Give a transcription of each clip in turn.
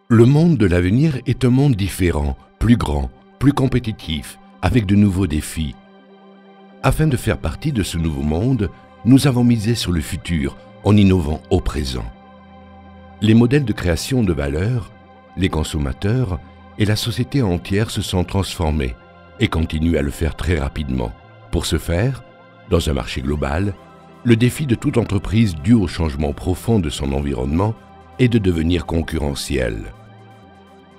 Le monde de l'avenir est un monde différent, plus grand, plus compétitif, avec de nouveaux défis. Afin de faire partie de ce nouveau monde, nous avons misé sur le futur en innovant au présent. Les modèles de création de valeur, les consommateurs et la société entière se sont transformés et continuent à le faire très rapidement. Pour ce faire, dans un marché global, le défi de toute entreprise dû au changement profond de son environnement est de devenir concurrentiel.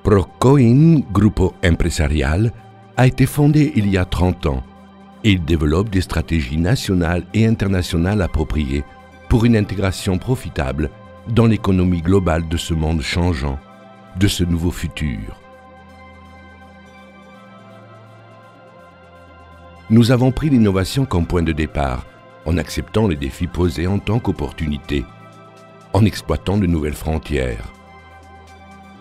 Procoin Grupo Empresarial a été fondé il y a 30 ans et il développe des stratégies nationales et internationales appropriées pour une intégration profitable dans l'économie globale de ce monde changeant, de ce nouveau futur. Nous avons pris l'innovation comme point de départ, en acceptant les défis posés en tant qu'opportunité, en exploitant de nouvelles frontières,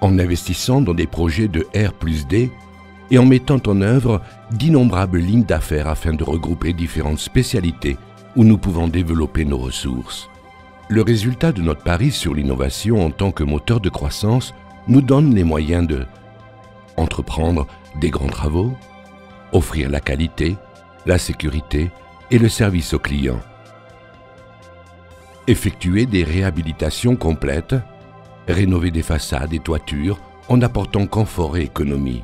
en investissant dans des projets de R+D et en mettant en œuvre d'innombrables lignes d'affaires afin de regrouper différentes spécialités où nous pouvons développer nos ressources. Le résultat de notre pari sur l'innovation en tant que moteur de croissance nous donne les moyens de entreprendre des grands travaux, offrir la qualité, la sécurité et le service aux clients, effectuer des réhabilitations complètes, rénover des façades et toitures en apportant confort et économie,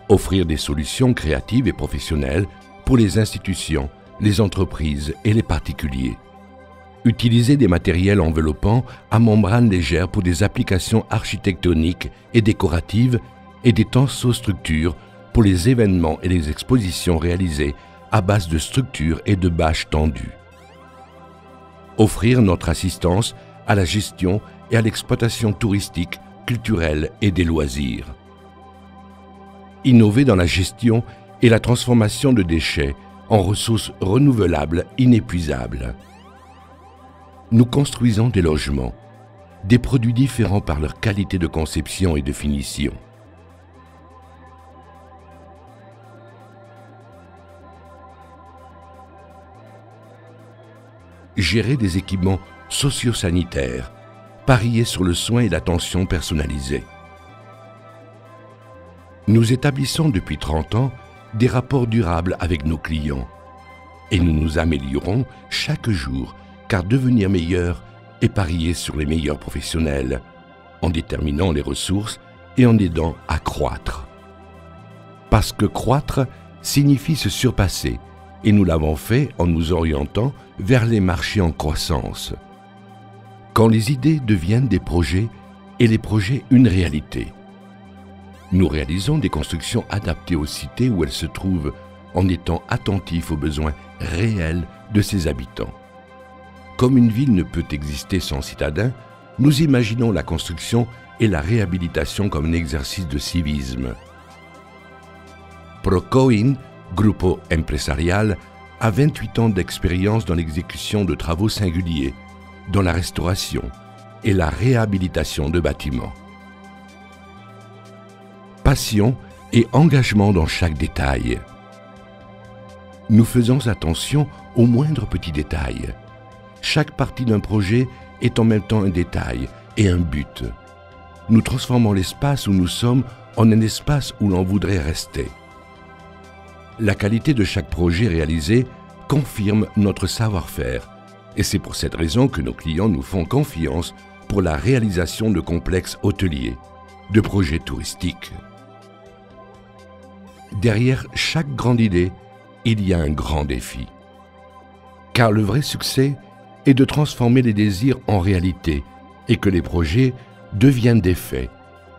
offrir des solutions créatives et professionnelles pour les institutions, les entreprises et les particuliers, utiliser des matériels enveloppants à membrane légère pour des applications architectoniques et décoratives et des tensostructures pour les événements et les expositions réalisées à base de structures et de bâches tendues. Offrir notre assistance à la gestion et à l'exploitation touristique, culturelle et des loisirs. Innover dans la gestion et la transformation de déchets en ressources renouvelables inépuisables. Nous construisons des logements, des produits différents par leur qualité de conception et de finition. Gérer des équipements socio-sanitaires, parier sur le soin et l'attention personnalisée. Nous établissons depuis 30 ans des rapports durables avec nos clients et nous nous améliorons chaque jour car devenir meilleur est parier sur les meilleurs professionnels en déterminant les ressources et en aidant à croître. Parce que croître signifie se surpasser et nous l'avons fait en nous orientant vers les marchés en croissance. Quand les idées deviennent des projets et les projets une réalité. Nous réalisons des constructions adaptées aux cités où elles se trouvent en étant attentifs aux besoins réels de ses habitants. Comme une ville ne peut exister sans citadins, nous imaginons la construction et la réhabilitation comme un exercice de civisme. Procoin Grupo Empresarial a 28 ans d'expérience dans l'exécution de travaux singuliers, dans la restauration et la réhabilitation de bâtiments. Passion et engagement dans chaque détail. Nous faisons attention aux moindres petits détails. Chaque partie d'un projet est en même temps un détail et un but. Nous transformons l'espace où nous sommes en un espace où l'on voudrait rester. La qualité de chaque projet réalisé confirme notre savoir-faire et c'est pour cette raison que nos clients nous font confiance pour la réalisation de complexes hôteliers, de projets touristiques. Derrière chaque grande idée, il y a un grand défi. Car le vrai succès est de transformer les désirs en réalité et que les projets deviennent des faits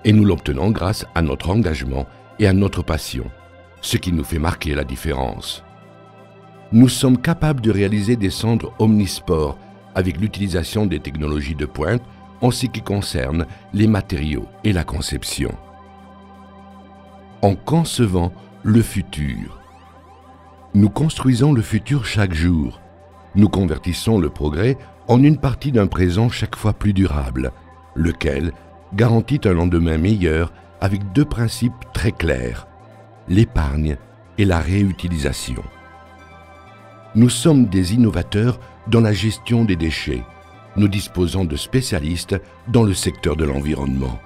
et nous l'obtenons grâce à notre engagement et à notre passion. Ce qui nous fait marquer la différence. Nous sommes capables de réaliser des centres omnisports avec l'utilisation des technologies de pointe en ce qui concerne les matériaux et la conception. En concevant le futur, nous construisons le futur chaque jour. Nous convertissons le progrès en une partie d'un présent chaque fois plus durable, lequel garantit un lendemain meilleur avec deux principes très clairs. L'épargne et la réutilisation. Nous sommes des innovateurs dans la gestion des déchets. nous disposons de spécialistes dans le secteur de l'environnement.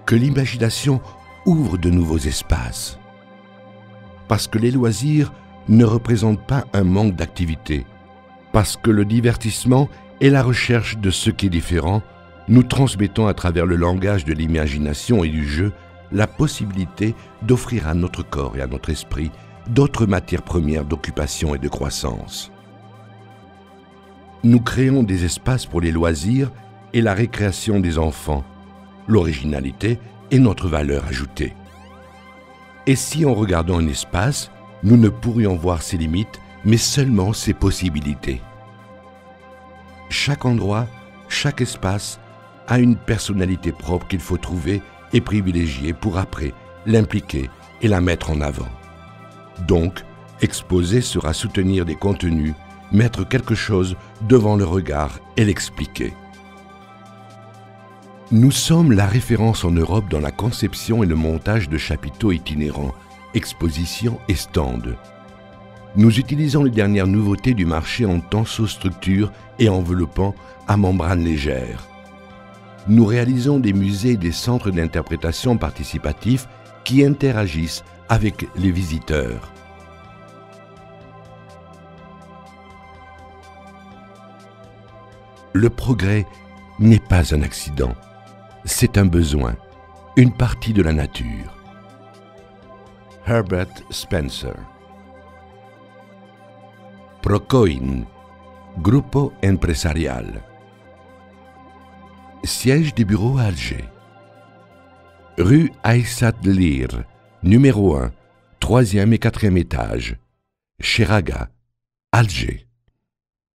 Que l'imagination ouvre de nouveaux espaces. Parce que les loisirs ne représentent pas un manque d'activité. Parce que le divertissement et la recherche de ce qui est différent, nous transmettons à travers le langage de l'imagination et du jeu la possibilité d'offrir à notre corps et à notre esprit d'autres matières premières d'occupation et de croissance. Nous créons des espaces pour les loisirs et la récréation des enfants. L'originalité est notre valeur ajoutée. Et si en regardant un espace, nous ne pourrions voir ses limites, mais seulement ses possibilités. Chaque endroit, chaque espace a une personnalité propre qu'il faut trouver et privilégier pour après l'impliquer et la mettre en avant. Donc, exposer sera soutenir des contenus, mettre quelque chose devant le regard et l'expliquer. Nous sommes la référence en Europe dans la conception et le montage de chapiteaux itinérants, expositions et stands. Nous utilisons les dernières nouveautés du marché en tensostructure et enveloppant à membrane légère. Nous réalisons des musées et des centres d'interprétation participatifs qui interagissent avec les visiteurs. Le progrès n'est pas un accident, c'est un besoin, une partie de la nature. Herbert Spencer. Procoin, Grupo Empresarial. Siège des bureaux à Alger. Rue Aïssat Lir, numéro 1, 3e et 4e étage. Cheraga, Alger.